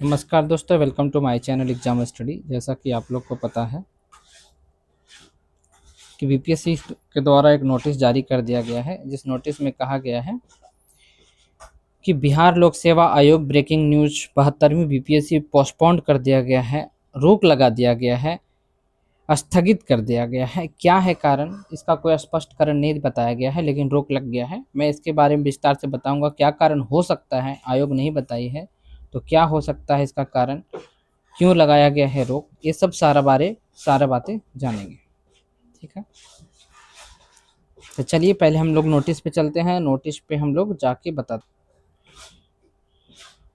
नमस्कार दोस्तों, welcome to my channel exam study. जैसा कि आप लोग को पता है कि बीपीएससी के द्वारा एक नोटिस जारी कर दिया गया है, जिस नोटिस में कहा गया है कि बिहार लोक सेवा आयोग ब्रेकिंग न्यूज 72वीं बीपीएससी पोस्टपोन्ड कर दिया गया है, रोक लगा दिया गया है, स्थगित कर दिया गया है। क्या है कारण, इसका कोई स्पष्ट कारण नहीं बताया गया है, लेकिन रोक लग गया है। मैं इसके बारे में विस्तार से बताऊंगा क्या कारण हो सकता है, आयोग नहीं बताई है तो क्या हो सकता है इसका कारण, क्यों लगाया गया है रोक, ये सब सारा बातें जानेंगे। ठीक है, तो चलिए पहले हम लोग नोटिस पे चलते हैं। नोटिस पे हम लोग जाके बताते।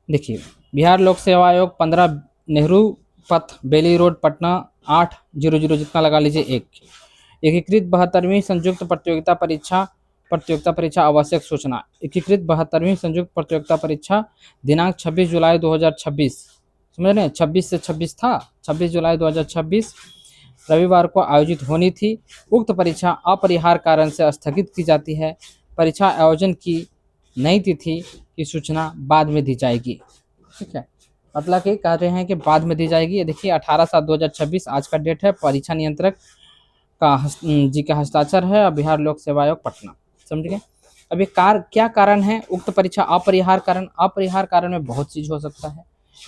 देखिए, बिहार लोक सेवा आयोग 15 नेहरू पथ बेली रोड पटना 800 जितना लगा लीजिए एकीकृत 72वीं संयुक्त प्रतियोगिता परीक्षा आवश्यक सूचना। एकीकृत 72वीं संयुक्त प्रतियोगिता परीक्षा दिनांक 26 जुलाई 2026, समझ रहे हैं, 26 से 26 था, 26 जुलाई 2026 रविवार को आयोजित होनी थी। उक्त परीक्षा अपरिहार्य कारण से स्थगित की जाती है। परीक्षा आयोजन की नई तिथि की सूचना बाद में दी जाएगी। ठीक है, मतलब कि कह रहे हैं कि बाद में दी जाएगी। ये देखिए 18/7/2026 आज का डेट है। परीक्षा नियंत्रक का हस्ताक्षर है और बिहार लोक सेवा आयोग पटना। समझ गए। अब ये क्या कारण है उक्त परीक्षा अपरिहार्य कारण में बहुत चीज हो सकता है।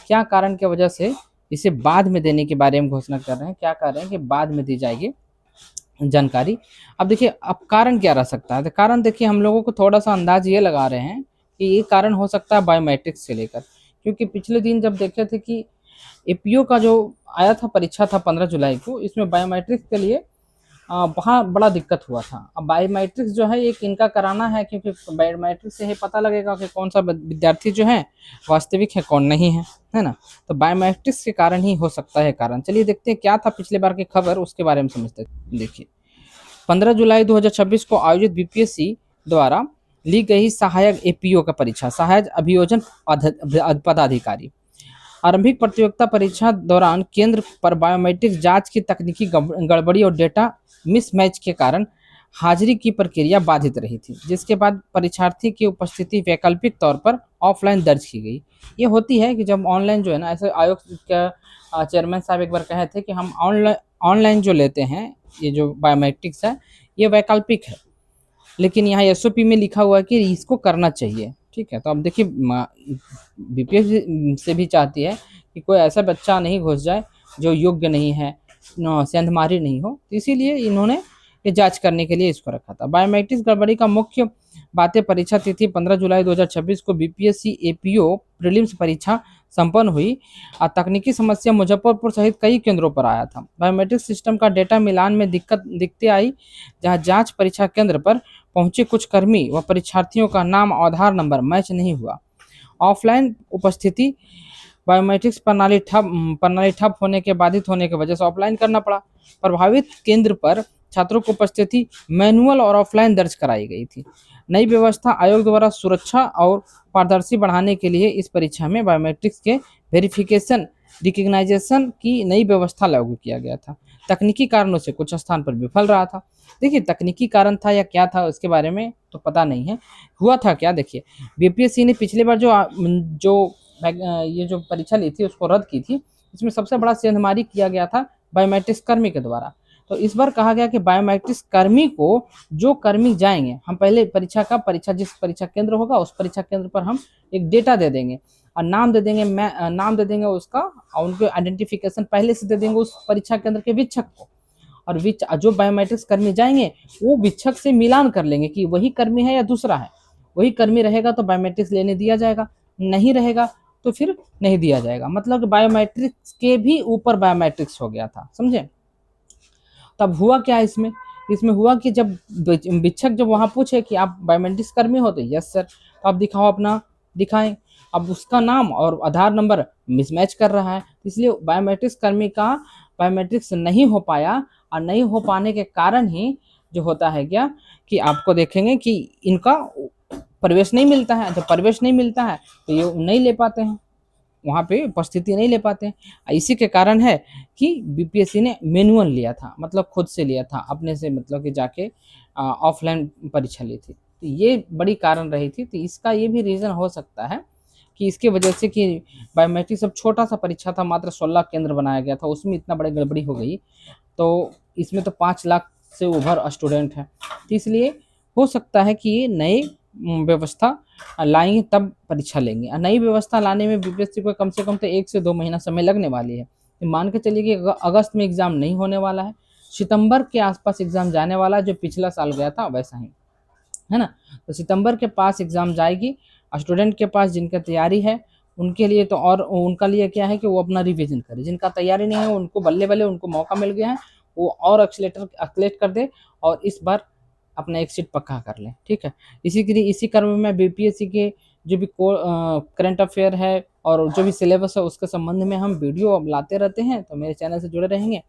क्या कारण की वजह से इसे बाद में देने के बारे में घोषणा कर रहे हैं, क्या कर रहे हैं कि बाद में दी जाएगी जानकारी। अब देखिए, अब कारण क्या रह सकता है, तो कारण देखिए हम लोगों को थोड़ा सा अंदाज ये लगा रहे हैं कि ये कारण हो सकता है बायोमेट्रिक्स से लेकर, क्योंकि पिछले दिन जब देखे थे कि एपीओ का जो आया था परीक्षा था 15 जुलाई को, इसमें बायोमेट्रिक्स के लिए वहाँ बड़ा दिक्कत हुआ था। अब बायोमेट्रिक्स जो है एक इनका कराना है, क्योंकि बायोमेट्रिक्स से ही पता लगेगा कि कौन सा विद्यार्थी जो है वास्तविक है, कौन नहीं है ना। तो बायोमेट्रिक्स के कारण ही हो सकता है कारण। चलिए देखते हैं क्या था पिछले बार की खबर, उसके बारे में समझते हैं। देखिए, 15 जुलाई 2026 को आयोजित बीपीएससी द्वारा ली गई सहायक एपीओ का परीक्षा, सहायक अभियोजन पदाधिकारी आरंभिक प्रतियोगिता परीक्षा दौरान केंद्र पर बायोमेट्रिक जांच की तकनीकी गड़बड़ी और डेटा मिसमैच के कारण हाजिरी की प्रक्रिया बाधित रही थी, जिसके बाद परीक्षार्थी की उपस्थिति वैकल्पिक तौर पर ऑफलाइन दर्ज की गई। ये होती है कि जब ऑनलाइन जो है ना, ऐसे आयोग का चेयरमैन साहब एक बार कहे थे कि हम ऑनलाइन जो लेते हैं, ये जो बायोमेट्रिक्स है ये वैकल्पिक है, लेकिन यहाँ एसओपी में लिखा हुआ है कि इसको करना चाहिए। ठीक है, तो अब देखिए बीपीएससी से भी चाहती है कि कोई ऐसा बच्चा नहीं घुस जाए जो योग्य नहीं है, सेंधमारी नहीं हो, तो इसीलिए इन्होंने ये जांच करने के लिए इसको रखा था। बायोमेट्रिक्स गड़बड़ी का मुख्य बातें, परीक्षा तिथि 15 जुलाई 2026 को बीपीएससी एपीओ प्रीलिम्स परीक्षा संपन्न हुई। तकनीकी समस्या मुजफ्फरपुर सहित कई केंद्रों पर आया था। बायोमेट्रिक सिस्टम का डेटा मिलान में दिक्कतें आई, जहां जांच परीक्षा केंद्र पर पहुंचे कुछ कर्मी व परीक्षार्थियों का नाम आधार नंबर मैच नहीं हुआ। ऑफलाइन उपस्थिति, बायोमेट्रिक्स प्रणाली ठप होने के बाधित होने की वजह से ऑफलाइन करना पड़ा। प्रभावित केंद्र पर छात्रों की उपस्थिति मैनुअल और ऑफलाइन दर्ज कराई गई थी। नई व्यवस्था आयोग द्वारा सुरक्षा और पारदर्शी बढ़ाने के लिए इस परीक्षा में बायोमेट्रिक्स के वेरिफिकेशन रिकग्नाइजेशन की नई व्यवस्था लागू किया गया था। तकनीकी कारणों से कुछ स्थान पर विफल रहा था। देखिए, तकनीकी कारण था या क्या था उसके बारे में तो पता नहीं है। हुआ था क्या, देखिए बीपीएससी ने पिछली बार ये जो परीक्षा ली थी उसको रद्द की थी। इसमें सबसे बड़ा सेंधमारी किया गया था बायोमेट्रिक्स कर्मी के द्वारा। तो इस बार कहा गया कि बायोमेट्रिक्स कर्मी को, जो कर्मी जाएंगे, हम पहले परीक्षा जिस परीक्षा केंद्र होगा उस परीक्षा केंद्र पर हम एक डेटा दे देंगे और नाम दे देंगे, नाम दे देंगे उसका, और उनको आइडेंटिफिकेशन पहले से दे देंगे उस परीक्षा केंद्र के वीक्षक को। और जो बायोमेट्रिक्स कर्मी जाएंगे वो वीक्षक से मिलान कर लेंगे कि वही कर्मी है या दूसरा है। वही कर्मी रहेगा तो बायोमेट्रिक्स लेने दिया जाएगा, नहीं रहेगा तो फिर नहीं दिया जाएगा। मतलब बायोमेट्रिक्स के भी ऊपर बायोमेट्रिक्स हो गया था, समझे। तब हुआ क्या इसमें, हुआ कि जब वीक्षक जब वहां पूछे कि आप बायोमेट्रिक्स कर्मी हो, तो यस सर, तो आप दिखाओ अपना, दिखाएं। अब उसका नाम और आधार नंबर मिसमैच कर रहा है, इसलिए बायोमेट्रिक्स कर्मी का बायोमेट्रिक्स नहीं हो पाया। और नहीं हो पाने के कारण ही जो होता है क्या कि आपको देखेंगे कि इनका प्रवेश नहीं मिलता है। जब प्रवेश नहीं मिलता है तो ये नहीं ले पाते हैं, वहाँ पे उपस्थिति नहीं ले पाते हैं। इसी के कारण है कि बीपीएससी ने मैनुअल लिया था, मतलब खुद से लिया था अपने से, मतलब कि जाके ऑफलाइन परीक्षा ली थी। तो ये बड़ी कारण रही थी, तो इसका ये भी रीज़न हो सकता है कि इसके वजह से कि बायोमेट्रिक सब छोटा सा परीक्षा था, मात्र 16 केंद्र बनाया गया था, उसमें इतना बड़ी गड़बड़ी हो गई। तो इसमें तो 5 लाख से ओवर स्टूडेंट हैं, तो इसलिए हो सकता है कि ये नई व्यवस्था लाएंगे तब परीक्षा लेंगे। नई व्यवस्था लाने में बीपीएससी को कम से कम तो 1 से 2 महीना समय लगने वाली है। तो मान के चलिए कि अगस्त में एग्ज़ाम नहीं होने वाला है, सितंबर के आसपास एग्ज़ाम जाने वाला है, जो पिछला साल गया था वैसा ही, है ना। तो सितंबर के पास एग्ज़ाम जाएगी, स्टूडेंट के पास जिनका तैयारी है उनके लिए तो, और उनका लिए क्या है कि वो अपना रिवीजन करे, जिनका तैयारी नहीं है उनको बल्ले बल्ले उनको मौका मिल गया है, वो और एक्सलेट कर दे और इस बार अपना एक सीट पक्का कर लें, ठीक है। इसी क्रम में बीपीएससी के जो भी करंट अफेयर है और जो भी सिलेबस है उसके संबंध में हम वीडियो अब लाते रहते हैं, तो मेरे चैनल से जुड़े रहेंगे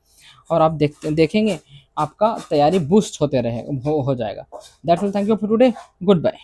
और आप देखेंगे आपका तैयारी बूस्ट होते रहे हो जाएगा। That's all, thank you for today, good bye.